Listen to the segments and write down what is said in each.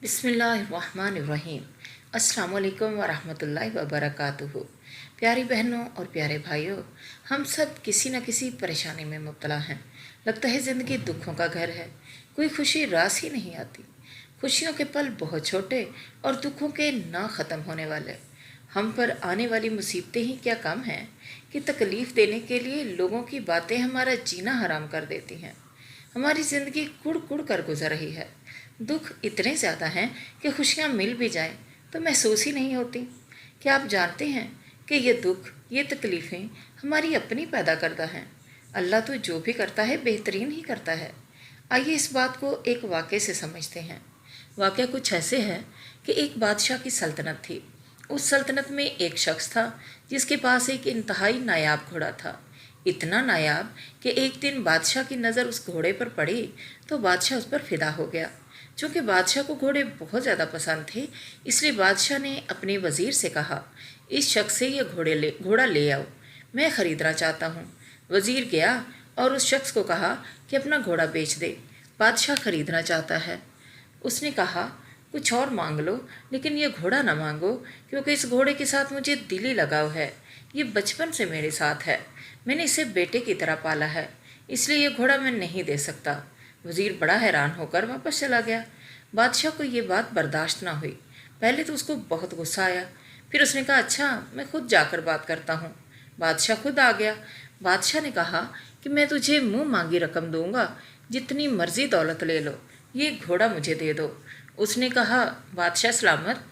बिस्मिल्लाहिर्रहमानिर्रहीम। अस्सलाम वालेकुम वरहमतुल्लाहि वबरकातुहू। प्यारी बहनों और प्यारे भाइयों, हम सब किसी न किसी परेशानी में मुब्तला हैं। लगता है ज़िंदगी दुखों का घर है, कोई खुशी रास ही नहीं आती। खुशियों के पल बहुत छोटे और दुखों के ना ख़त्म होने वाले। हम पर आने वाली मुसीबतें ही क्या कम हैं कि तकलीफ़ देने के लिए लोगों की बातें हमारा जीना हराम कर देती हैं। हमारी ज़िंदगी कुड़ कुड़ कर गुजर रही है। दुख इतने ज़्यादा हैं कि खुशियाँ मिल भी जाएं तो महसूस ही नहीं होती। क्या आप जानते हैं कि ये दुख, ये तकलीफ़ें हमारी अपनी पैदा करता हैं। अल्लाह तो जो भी करता है बेहतरीन ही करता है। आइए इस बात को एक वाक़े से समझते हैं। वाक़या कुछ ऐसे है कि एक बादशाह की सल्तनत थी। उस सल्तनत में एक शख्स था जिसके पास एक इंतहाई नायाब घोड़ा था। इतना नायाब कि एक दिन बादशाह की नज़र उस घोड़े पर पड़ी तो बादशाह उस पर फिदा हो गया। चूँकि बादशाह को घोड़े बहुत ज़्यादा पसंद थे, इसलिए बादशाह ने अपने वज़ीर से कहा, इस शख्स से ये घोड़ा ले आओ, मैं ख़रीदना चाहता हूँ। वज़ीर गया और उस शख्स को कहा कि अपना घोड़ा बेच दे, बादशाह ख़रीदना चाहता है। उसने कहा, कुछ और मांग लो, लेकिन ये घोड़ा ना मांगो, क्योंकि इस घोड़े के साथ मुझे दिली लगाव है। ये बचपन से मेरे साथ है, मैंने इसे बेटे की तरह पाला है, इसलिए ये घोड़ा मैं नहीं दे सकता। वज़ीर बड़ा हैरान होकर वापस चला गया। बादशाह को ये बात बर्दाश्त ना हुई। पहले तो उसको बहुत गुस्सा आया, फिर उसने कहा, अच्छा मैं खुद जाकर बात करता हूँ। बादशाह खुद आ गया। बादशाह ने कहा कि मैं तुझे मुँह मांगी रकम दूंगा, जितनी मर्जी दौलत ले लो, ये घोड़ा मुझे दे दो। उसने कहा, बादशाह सलामत,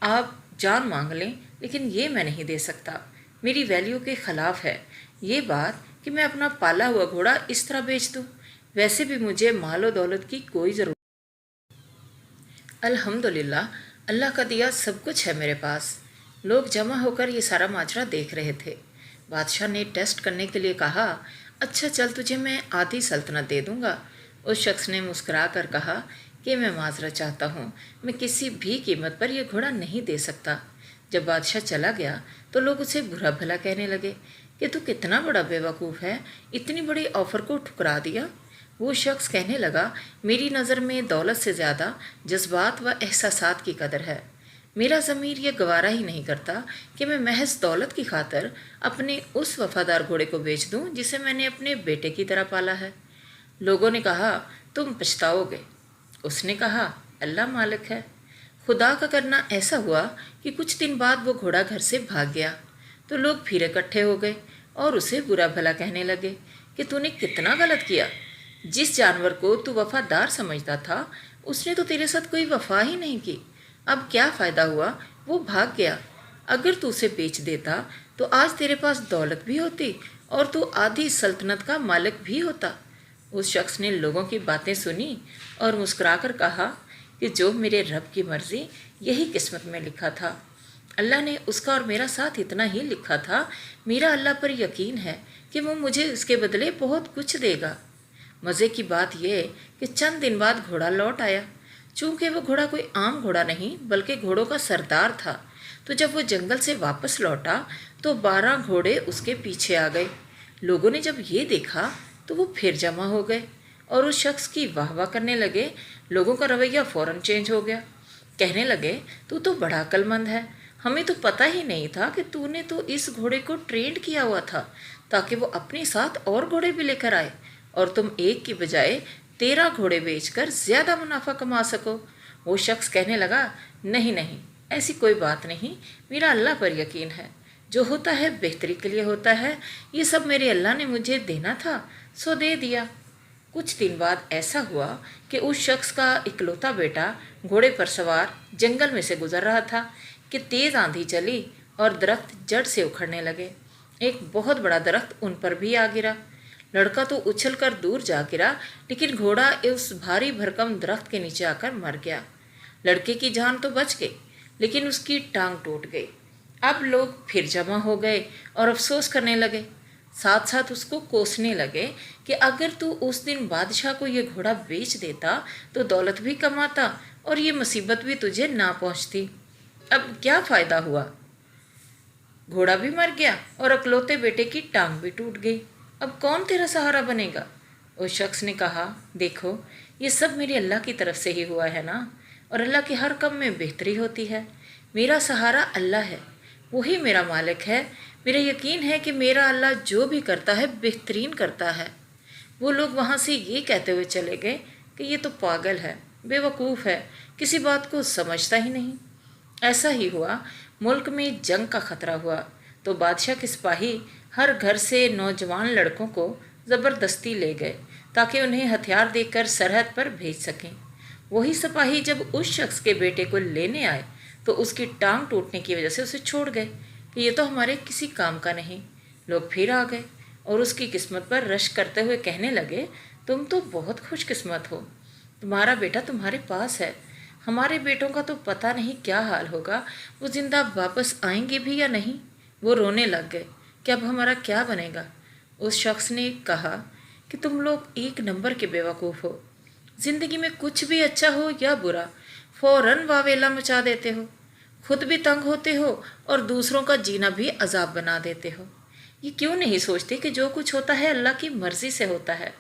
आप जान मांग लें, लेकिन ये मैं नहीं दे सकता, मेरी वैल्यू के ख़िलाफ़ है ये बात कि मैं अपना पाला हुआ घोड़ा इस तरह बेच दूँ। वैसे भी मुझे मालो दौलत की कोई ज़रूरत। अल्हम्दुलिल्लाह, अल्लाह का दिया सब कुछ है मेरे पास। लोग जमा होकर ये सारा माजरा देख रहे थे। बादशाह ने टेस्ट करने के लिए कहा, अच्छा चल तुझे मैं आधी सल्तनत दे दूँगा। उस शख्स ने मुस्करा कर कहा कि मैं माजरा चाहता हूँ, मैं किसी भी कीमत पर यह घोड़ा नहीं दे सकता। जब बादशाह चला गया तो लोग उसे बुरा भला कहने लगे कि तू कितना बड़ा बेवकूफ़ है, इतनी बड़ी ऑफ़र को ठुकरा दिया। वो शख्स कहने लगा, मेरी नज़र में दौलत से ज़्यादा जज्बात व एहसासात की कदर है। मेरा ज़मीर ये गवारा ही नहीं करता कि मैं महज दौलत की खातर अपने उस वफ़ादार घोड़े को बेच दूं जिसे मैंने अपने बेटे की तरह पाला है। लोगों ने कहा, तुम पछताओगे। उसने कहा, अल्लाह मालिक है। खुदा का करना ऐसा हुआ कि कुछ दिन बाद वो घोड़ा घर से भाग गया तो लोग फिर इकट्ठे हो गए और उसे बुरा भला कहने लगे कि तूने कितना गलत किया। जिस जानवर को तू वफादार समझता था, उसने तो तेरे साथ कोई वफा ही नहीं की। अब क्या फ़ायदा हुआ, वो भाग गया। अगर तू उसे बेच देता तो आज तेरे पास दौलत भी होती और तू आधी सल्तनत का मालिक भी होता। उस शख्स ने लोगों की बातें सुनी और मुस्कुराकर कहा कि जो मेरे रब की मर्ज़ी, यही किस्मत में लिखा था। अल्लाह ने उसका और मेरा साथ इतना ही लिखा था। मेरा अल्लाह पर यकीन है कि वो मुझे इसके बदले बहुत कुछ देगा। मज़े की बात यह कि चंद दिन बाद घोड़ा लौट आया। चूँकि वो घोड़ा कोई आम घोड़ा नहीं बल्कि घोड़ों का सरदार था, तो जब वो जंगल से वापस लौटा तो 12 घोड़े उसके पीछे आ गए। लोगों ने जब ये देखा तो वो फिर जमा हो गए और उस शख्स की वाह वाह करने लगे। लोगों का रवैया फ़ौरन चेंज हो गया। कहने लगे, तू तो बड़ा अक्लमंद है, हमें तो पता ही नहीं था कि तूने तो इस घोड़े को ट्रेंड किया हुआ था ताकि वो अपने साथ और घोड़े भी लेकर आए और तुम एक की बजाय 13 घोड़े बेचकर ज़्यादा मुनाफा कमा सको। वो शख्स कहने लगा, नहीं नहीं, ऐसी कोई बात नहीं, मेरा अल्लाह पर यकीन है, जो होता है बेहतरी के लिए होता है। ये सब मेरे अल्लाह ने मुझे देना था, सो दे दिया। कुछ दिन बाद ऐसा हुआ कि उस शख्स का इकलौता बेटा घोड़े पर सवार जंगल में से गुजर रहा था कि तेज़ आंधी चली और दरख्त जड़ से उखड़ने लगे। एक बहुत बड़ा दरख्त उन पर भी आ गिरा। लड़का तो उछलकर दूर जा गिरा, लेकिन घोड़ा उस भारी भरकम दरख्त के नीचे आकर मर गया। लड़के की जान तो बच गई, लेकिन उसकी टांग टूट गई। अब लोग फिर जमा हो गए और अफसोस करने लगे, साथ साथ उसको कोसने लगे कि अगर तू उस दिन बादशाह को ये घोड़ा बेच देता तो दौलत भी कमाता और ये मुसीबत भी तुझे ना पहुंचती। अब क्या फ़ायदा हुआ, घोड़ा भी मर गया और अकलौते बेटे की टांग भी टूट गई। अब कौन तेरा सहारा बनेगा। उस शख्स ने कहा, देखो ये सब मेरे अल्लाह की तरफ से ही हुआ है ना, और अल्लाह के हर काम में बेहतरी होती है। मेरा सहारा अल्लाह है, वही मेरा मालिक है। मेरा यकीन है कि मेरा अल्लाह जो भी करता है बेहतरीन करता है। वो लोग वहाँ से ये कहते हुए चले गए कि ये तो पागल है, बेवकूफ़ है, किसी बात को समझता ही नहीं। ऐसा ही हुआ। मुल्क में जंग का खतरा हुआ तो बादशाह के सिपाही हर घर से नौजवान लड़कों को ज़बरदस्ती ले गए ताकि उन्हें हथियार देकर सरहद पर भेज सकें। वही सिपाही जब उस शख्स के बेटे को लेने आए तो उसकी टांग टूटने की वजह से उसे छोड़ गए कि ये तो हमारे किसी काम का नहीं। लोग फिर आ गए और उसकी किस्मत पर रश करते हुए कहने लगे, तुम तो बहुत खुशकिस्मत हो, तुम्हारा बेटा तुम्हारे पास है। हमारे बेटों का तो पता नहीं क्या हाल होगा, वो जिंदा वापस आएंगे भी या नहीं। वो रोने लग गए कि अब हमारा क्या बनेगा। उस शख्स ने कहा कि तुम लोग एक नंबर के बेवकूफ़ हो। ज़िंदगी में कुछ भी अच्छा हो या बुरा फ़ौरन वावेला मचा देते हो, खुद भी तंग होते हो और दूसरों का जीना भी अजाब बना देते हो। ये क्यों नहीं सोचते कि जो कुछ होता है अल्लाह की मर्ज़ी से होता है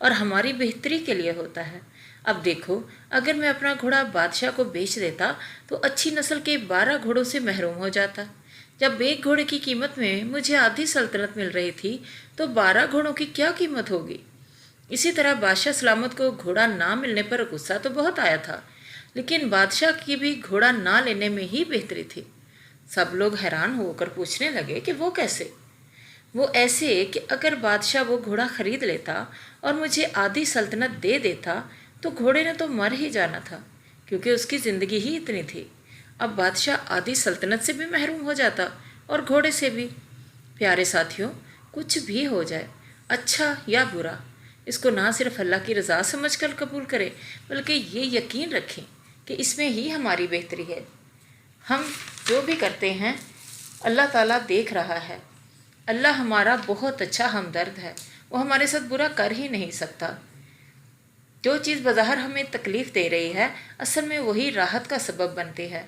और हमारी बेहतरी के लिए होता है। अब देखो, अगर मैं अपना घोड़ा बादशाह को बेच देता तो अच्छी नस्ल के 12 घोड़ों से महरूम हो जाता। जब एक घोड़े की कीमत में मुझे आधी सल्तनत मिल रही थी तो 12 घोड़ों की क्या कीमत होगी। इसी तरह बादशाह सलामत को घोड़ा ना मिलने पर गुस्सा तो बहुत आया था, लेकिन बादशाह की भी घोड़ा ना लेने में ही बेहतरी थी। सब लोग हैरान होकर पूछने लगे कि वो कैसे। वो ऐसे कि अगर बादशाह वो घोड़ा खरीद लेता और मुझे आधी सल्तनत दे देता तो घोड़े ने तो मर ही जाना था, क्योंकि उसकी ज़िंदगी ही इतनी थी। अब बादशाह आधी सल्तनत से भी महरूम हो जाता और घोड़े से भी। प्यारे साथियों, कुछ भी हो जाए, अच्छा या बुरा, इसको ना सिर्फ अल्लाह की रज़ा समझकर कबूल करें, बल्कि ये यकीन रखें कि इसमें ही हमारी बेहतरी है। हम जो भी करते हैं अल्लाह ताला देख रहा है। अल्लाह हमारा बहुत अच्छा हमदर्द है, वो हमारे साथ बुरा कर ही नहीं सकता। जो चीज़ बज़ाहिर हमें तकलीफ़ दे रही है असल में वही राहत का सबब बनती है।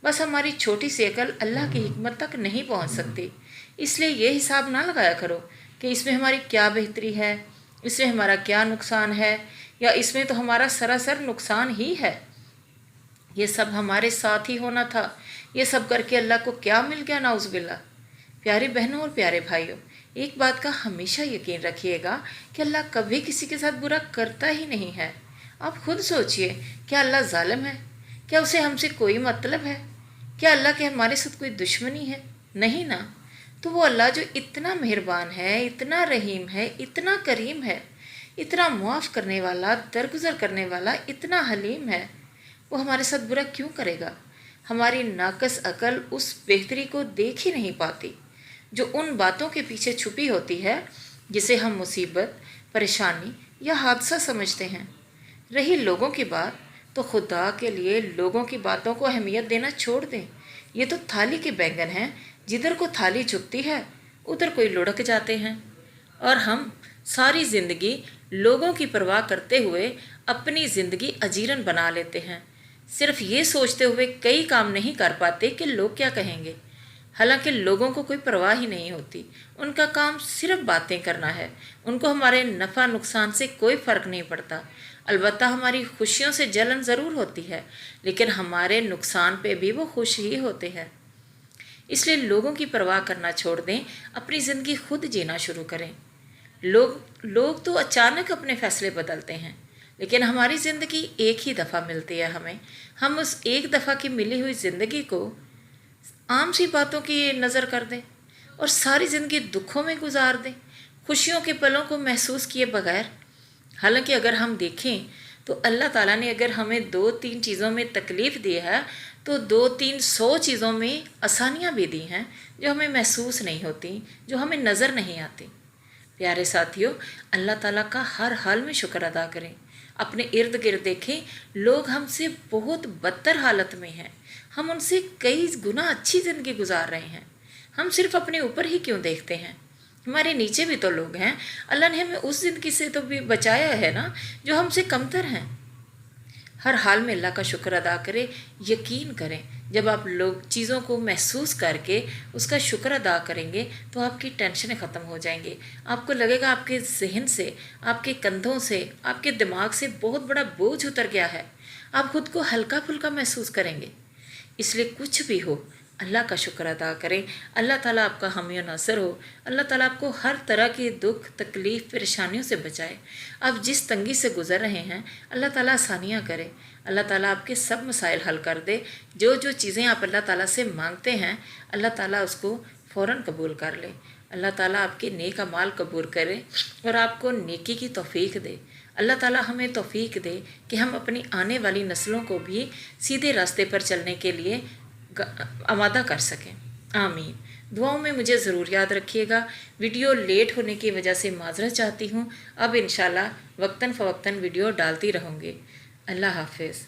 बस हमारी छोटी सी अकल अल्लाह की हिकमत तक नहीं पहुंच सकती। इसलिए ये हिसाब ना लगाया करो कि इसमें हमारी क्या बेहतरी है, इसमें हमारा क्या नुकसान है, या इसमें तो हमारा सरासर नुकसान ही है। ये सब हमारे साथ ही होना था, ये सब करके अल्लाह को क्या मिल गया, नाउज़ुबिल्लाह। प्यारे बहनों और प्यारे भाइयों, एक बात का हमेशा यकीन रखिएगा कि अल्लाह कभी किसी के साथ बुरा करता ही नहीं है। आप खुद सोचिए, क्या अल्लाह जालिम है? क्या उसे हमसे कोई मतलब है? क्या अल्लाह के हमारे साथ कोई दुश्मनी है? नहीं ना। तो वो अल्लाह जो इतना मेहरबान है, इतना रहीम है, इतना करीम है, इतना मुआफ़ करने वाला, दरगुजर करने वाला, इतना हलीम है, वो हमारे साथ बुरा क्यों करेगा? हमारी नाकस अकल उस बेहतरी को देख ही नहीं पाती जो उन बातों के पीछे छुपी होती है जिसे हम मुसीबत, परेशानी या हादसा समझते हैं। रही लोगों की बात, तो खुदा के लिए लोगों की बातों को अहमियत देना छोड़ दें। ये तो थाली के बैंगन हैं, जिधर को थाली झुकती है उधर कोई लुढ़क जाते हैं। और हम सारी ज़िंदगी लोगों की परवाह करते हुए अपनी ज़िंदगी अजीरन बना लेते हैं, सिर्फ ये सोचते हुए कई काम नहीं कर पाते कि लोग क्या कहेंगे। हालांकि लोगों को कोई परवाह ही नहीं होती, उनका काम सिर्फ बातें करना है। उनको हमारे नफ़ा नुकसान से कोई फ़र्क नहीं पड़ता। अलबत्ता हमारी खुशियों से जलन ज़रूर होती है, लेकिन हमारे नुकसान पे भी वो खुश ही होते हैं। इसलिए लोगों की परवाह करना छोड़ दें, अपनी ज़िंदगी खुद जीना शुरू करें। लोग तो अचानक अपने फ़ैसले बदलते हैं, लेकिन हमारी ज़िंदगी एक ही दफ़ा मिलती है हमें। हम उस एक दफ़ा की मिली हुई ज़िंदगी को आम सी बातों की नज़र कर दें और सारी ज़िंदगी दुखों में गुजार दें, खुशियों के पलों को महसूस किए बगैर। हालांकि अगर हम देखें तो अल्लाह ताला ने अगर हमें 2-3 चीज़ों में तकलीफ़ दी है तो 2-300 चीज़ों में आसानियाँ भी दी हैं जो हमें महसूस नहीं होती, जो हमें नज़र नहीं आती। प्यारे साथियों, अल्लाह ताला का हर हाल में शुक्र अदा करें। अपने इर्द गिर्द देखें, लोग हमसे बहुत बदतर हालत में हैं, हम उनसे कई गुना अच्छी ज़िंदगी गुजार रहे हैं। हम सिर्फ अपने ऊपर ही क्यों देखते हैं? हमारे नीचे भी तो लोग हैं। अल्लाह ने हमें उस ज़िंदगी से तो भी बचाया है ना जो हमसे कमतर हैं। हर हाल में अल्लाह का शुक्र अदा करें। यकीन करें, जब आप लोग चीज़ों को महसूस करके उसका शुक्र अदा करेंगे तो आपकी टेंशनें ख़त्म हो जाएंगी। आपको लगेगा आपके जहन से, आपके कंधों से, आपके दिमाग से बहुत बड़ा बोझ उतर गया है। आप खुद को हल्का फुल्का महसूस करेंगे। इसलिए कुछ भी हो, अल्लाह का शुक्र अदा करें। अल्लाह ताला आपका हामी और नासर हो। अल्लाह ताला आपको हर तरह के दुख, तकलीफ़, परेशानियों से बचाए। आप जिस तंगी से गुज़र रहे हैं, अल्लाह ताला आसानियाँ करे। अल्लाह ताला आपके सब मसाइल हल कर दे। जो जो चीज़ें आप अल्लाह ताला से मांगते हैं, अल्लाह ताला उसको फ़ौरन कबूल कर ले। अल्लाह ताला आपके नेक अमाल कबूल करे और आपको नेकी की तौफीक दे। अल्लाह ताला हमें तौफीक दे कि हम अपनी आने वाली नस्लों को भी सीधे रास्ते पर चलने के लिए आमादा कर सकें। आमीन। दुआओं में मुझे ज़रूर याद रखिएगा। वीडियो लेट होने की वजह से माज़रत चाहती हूँ। अब इंशाल्लाह वक्तन फ़वक्तन वीडियो डालती रहूँगी। अल्लाह हाफ़िज़।